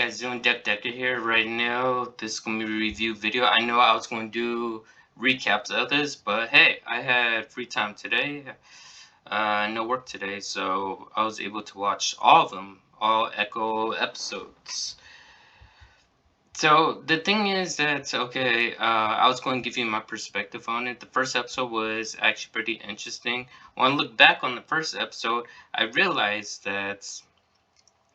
guys doing? Deckdecker here. Right now, this is gonna be a review video. I know I was gonna do recaps of this, but hey, I had free time today. No work today, so I was able to watch all of them, all Echo episodes. So the thing is that okay, I was going to give you my perspective on it. The first episode was actually pretty interesting. When I look back on the first episode, I realized that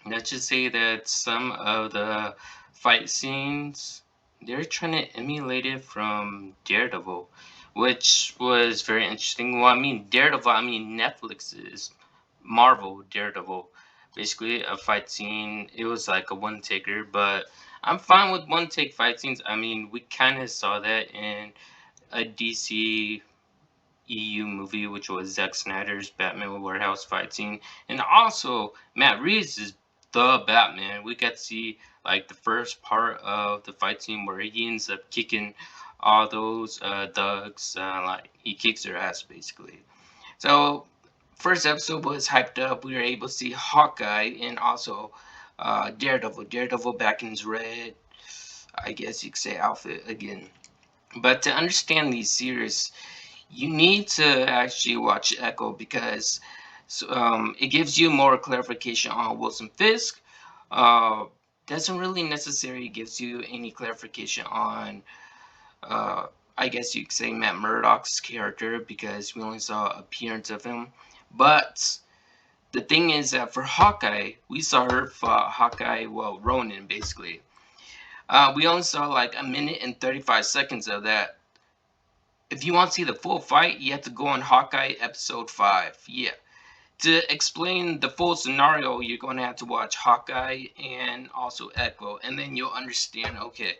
let's just say that some of the fight scenes they're trying to emulate it from Daredevil, which was very interesting. Well, I mean Daredevil, I mean Netflix's Marvel Daredevil. Basically, a fight scene. It was like a one taker, but I'm fine with one take fight scenes. I mean, we kind of saw that in a DC EU movie, which was Zack Snyder's Batman warehouse fight scene, and also Matt Reeves is the Batman. We got to see like the first part of the fight scene where he ends up kicking all those thugs, like he kicks their ass basically. So first episode was hyped up. We were able to see Hawkeye and also Daredevil. Daredevil back in his red, I guess you could say, outfit again. But to understand these series, you need to actually watch Echo because it gives you more clarification on Wilson Fisk. Uh, doesn't really necessarily gives you any clarification on, uh, I guess you could say, Matt Murdock's character because we only saw appearance of him. But the thing is that for Hawkeye, we saw her fought Hawkeye, well, Ronin basically. We only saw like a minute and 35 seconds of that. If you want to see the full fight, you have to go on Hawkeye episode 5. Yeah. To explain the full scenario, you're going to have to watch Hawkeye and also Echo, and then you'll understand, okay,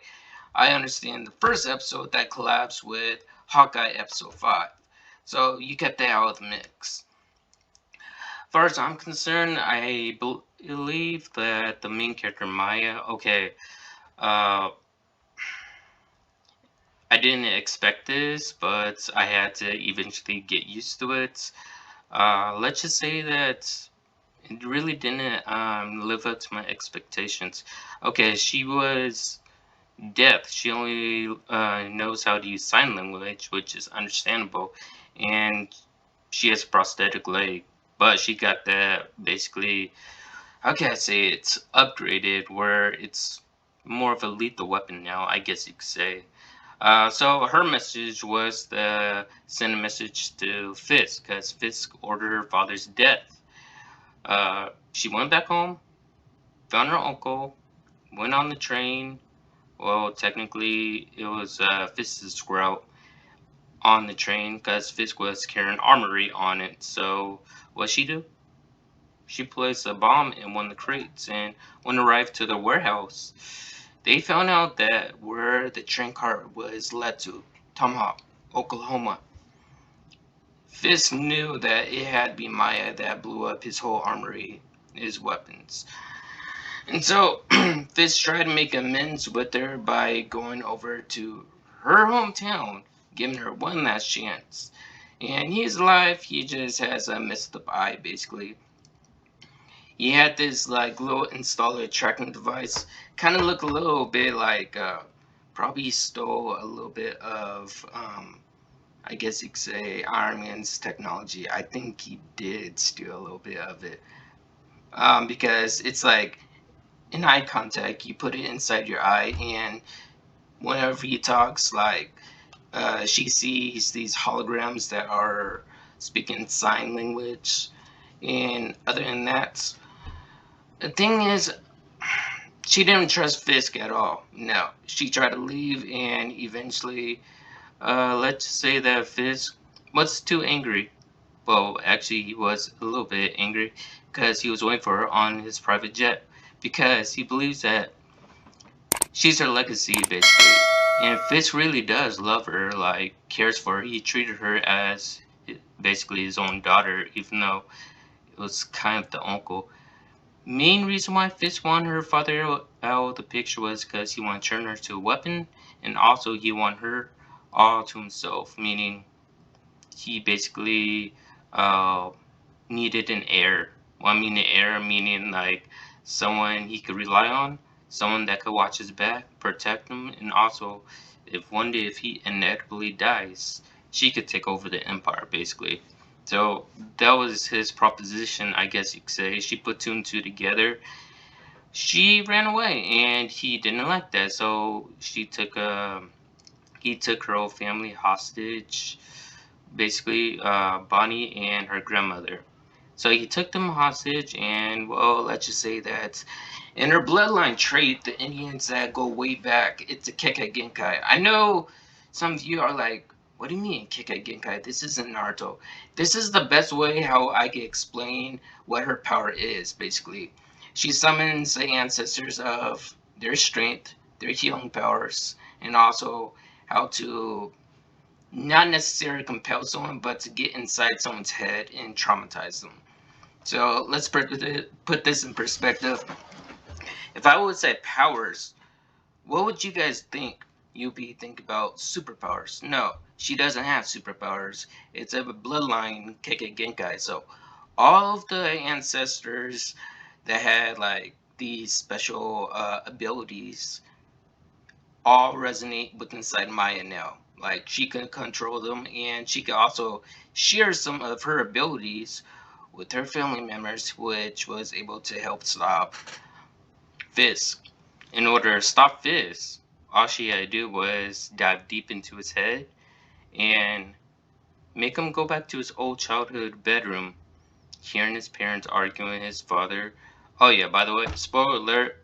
I understand the first episode that collabs with Hawkeye episode 5. So you kept that out of the mix. As far as I'm concerned, I believe that the main character, Maya, okay, uh, I didn't expect this, but I had to eventually get used to it. Let's just say that it really didn't live up to my expectations. Okay, she was deaf. She only knows how to use sign language, which is understandable, and she has a prosthetic leg. But she got that basically, how can I say, it's upgraded where it's more of a lethal weapon now, I guess you could say. So her message was to send a message to Fisk, because Fisk ordered her father's death. She went back home, found her uncle, went on the train. Well, technically, it was Fisk's route on the train because Fisk was carrying armory on it. So, what she do? She placed a bomb in one of the crates, and when arrived to the warehouse, they found out that where the train car was led to, Tomahawk, Oklahoma. Fisk knew that it had to be Maya that blew up his whole armory, his weapons. And so Fisk tried to make amends with her by going over to her hometown, giving her one last chance. And he's alive, he just has a messed up eye basically. He had this like little installer tracking device, kind of look a little bit like probably stole a little bit of I guess you could say Iron Man's technology. I think he did steal a little bit of it. Because it's like in eye contact, you put it inside your eye, and whenever he talks, like she sees these holograms that are speaking sign language. And other than that, the thing is, she didn't trust Fisk at all. No, she tried to leave, and eventually, let's just say that Fisk was too angry. Well, actually, he was a little bit angry because he was waiting for her on his private jet because he believes that she's her legacy, basically. And Fisk really does love her, like, cares for her. He treated her as basically his own daughter, even though it was kind of the uncle. Main reason why Fisk wanted her father out of the picture was because he wanted to turn her to a weapon, and also he wanted her all to himself, meaning he basically uh, needed an heir. Well, I mean, an heir meaning like someone he could rely on. someone that could watch his back, protect him, and also, if one day if he inevitably dies, she could take over the empire, basically. So that was his proposition, I guess you could say. She put two and two together. She ran away, and he didn't like that, so he took her whole family hostage, basically Bonnie and her grandmother. So he took them hostage, and well, let's just say that in her bloodline trait, the Indians that go way back, it's a Kekkei Genkai. I know some of you are like, what do you mean Kekkei Genkai? This isn't Naruto. This is the best way how I can explain what her power is, basically. She summons the ancestors of their strength, their healing powers, and also how to not necessarily compel someone, but to get inside someone's head and traumatize them. So let's put this in perspective. If I would say powers, what would you guys think? You'd be thinking about superpowers. No, she doesn't have superpowers. It's a bloodline Kekkei Genkai. So all of the ancestors that had like these special abilities all resonate with inside Maya now. Like she can control them, and she can also share some of her abilities with her family members, which was able to help stop Fisk. In order to stop Fisk, all she had to do was dive deep into his head and make him go back to his old childhood bedroom, hearing his parents arguing with his father. Oh yeah, by the way, spoiler alert,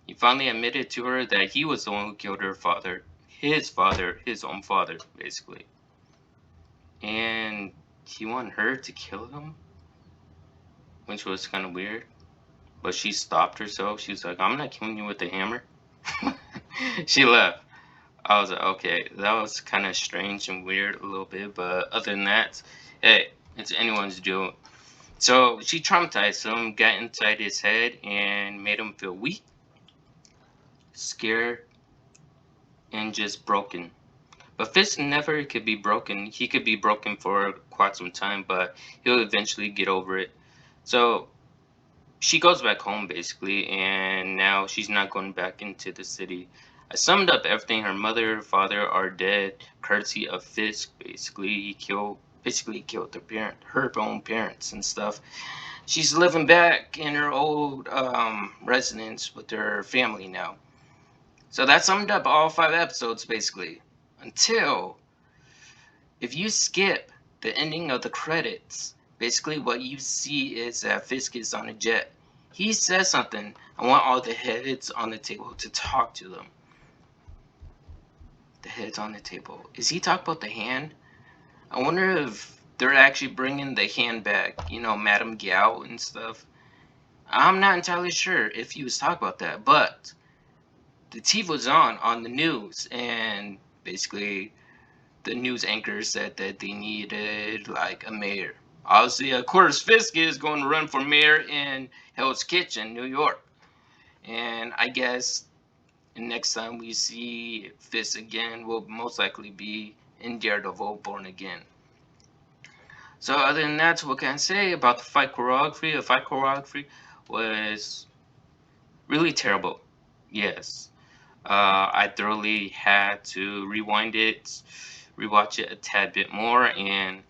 he finally admitted to her that he was the one who killed her father, his own father, basically. And he wanted her to kill him, which was kind of weird. But she stopped herself. She was like, I'm not killing you with a hammer. She left. I was like, okay, that was kind of strange and weird a little bit. But other than that, hey, it's anyone's doing. So she traumatized him, got inside his head, and made him feel weak, scared, and just broken. But Fist never could be broken. He could be broken for quite some time, but he'll eventually get over it. So she goes back home basically, and now she's not going back into the city. I summed up everything. Her mother, father are dead, courtesy of Fisk. Basically, he killed her own parents and stuff. She's living back in her old residence with her family now. So that summed up all 5 episodes basically. Until if you skip the ending of the credits, basically what you see is that Fisk is on a jet. He says something. I want all the heads on the table to talk to them. The heads on the table. Is he talking about the hand? I wonder if they're actually bringing the hand back. You know, Madame Gao and stuff. I'm not entirely sure if he was talking about that, but the TV was on the news, and basically the news anchors said that they needed like a mayor. Obviously, of course, Fisk is going to run for mayor in Hell's Kitchen, New York. And I guess next time we see Fisk again will most likely be in Daredevil Born Again. So other than that, what can I say about the fight choreography? The fight choreography was really terrible. Yes. I thoroughly had to rewind it, rewatch it a tad bit more, and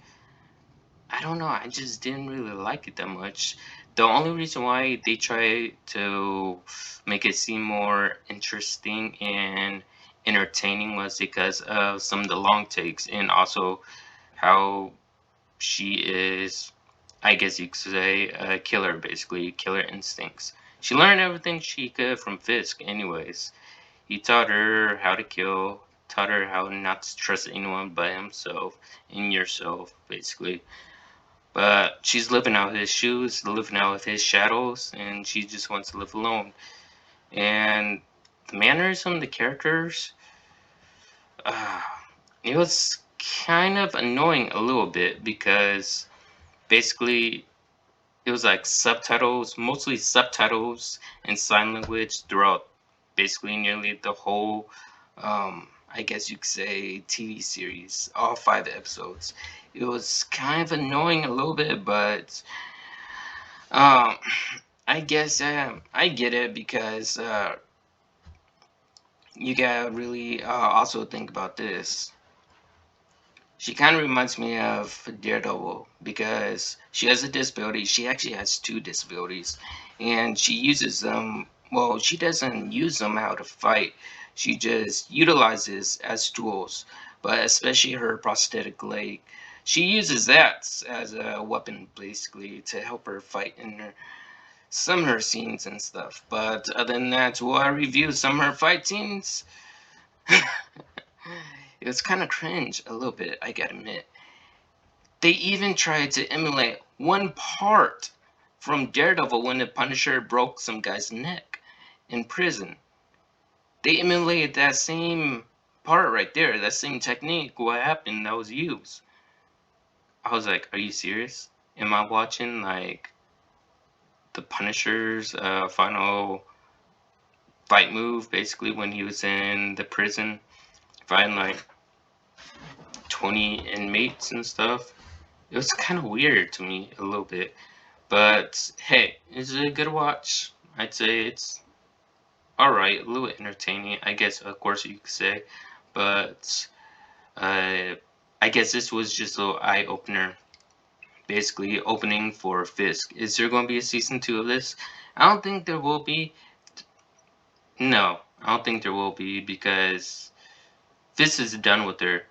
I don't know, I just didn't really like it that much. The only reason why they try to make it seem more interesting and entertaining was because of some of the long takes, and also how she is, I guess you could say, a killer, basically, killer instincts. She learned everything she could from Fisk, anyways. He taught her how to kill, taught her how not to trust anyone but himself and yourself, basically. But she's living out his shoes, living out with his shadows, and she just wants to live alone. And the mannerism, the characters, uh, it was kind of annoying a little bit because basically it was like subtitles, mostly subtitles and sign language throughout basically nearly the whole, I guess you could say, TV series, all 5 episodes. It was kind of annoying a little bit, but um, I guess I get it because you gotta really also think about this. She kind of reminds me of Daredevil because she has a disability. She actually has two disabilities, and she uses them. Well, she doesn't use them how to fight. She just utilizes as tools. But especially her prosthetic leg, she uses that as a weapon basically to help her fight in some of her scenes and stuff. But other than that, will I review some of her fight scenes? It was kind of cringe a little bit, I gotta admit. They even tried to emulate one part from Daredevil when the Punisher broke some guy's neck in prison. They emulated that same part right there, that same technique. What happened that was used? I was like, are you serious? Am I watching like the Punisher's final fight move, basically when he was in the prison fighting like 20 inmates and stuff? It was kind of weird to me a little bit. But hey, it's a good watch. I'd say it's alright, a little entertaining, I guess, of course you could say. But uh, I guess this was just a little eye opener. Basically, opening for Fisk. Is there going to be a season 2 of this? I don't think there will be. No, I don't think there will be because Fisk is done with her.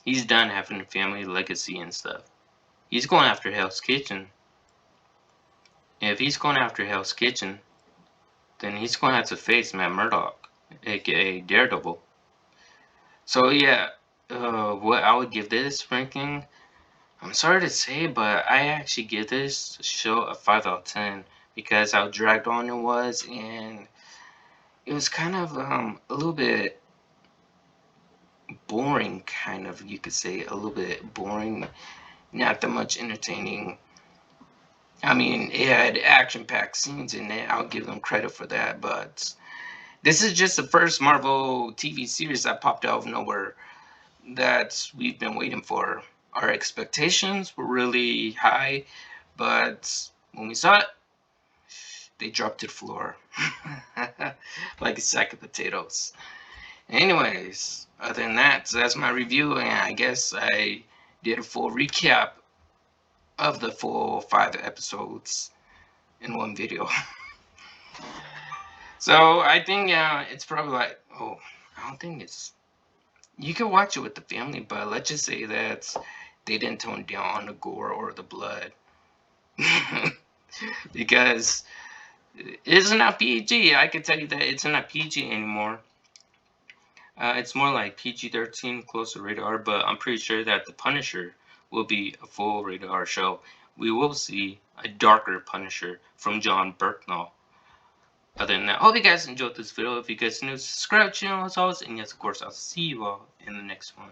He's done having a family legacy and stuff. He's going after Hell's Kitchen. And if he's going after Hell's Kitchen, then he's going to have to face Matt Murdock, aka Daredevil. So yeah, what I would give this ranking, I'm sorry to say, but I actually give this show a 5 out of 10 because how dragged on it was, and it was kind of a little bit boring, kind of, you could say, a little bit boring, not that much entertaining. I mean, it had action-packed scenes in it, I'll give them credit for that, but this is just the first Marvel TV series that popped out of nowhere that we've been waiting for. Our expectations were really high, but when we saw it, they dropped to the floor like a sack of potatoes. Anyways, other than that, so that's my review, and I guess I did a full recap of the full 5 episodes in one video. So I think it's probably like, oh, I don't think it's. You can watch it with the family, but let's just say that they didn't tone down on the gore or the blood. Because it's not PG. I can tell you that it's not PG anymore. It's more like PG-13, closer rated R, but I'm pretty sure that The Punisher will be a full rated R show. We will see a darker Punisher from John Burknall. Other than that, I hope you guys enjoyed this video. If you guys new, subscribe to the channel as always, and yes, of course, I'll see you all in the next one.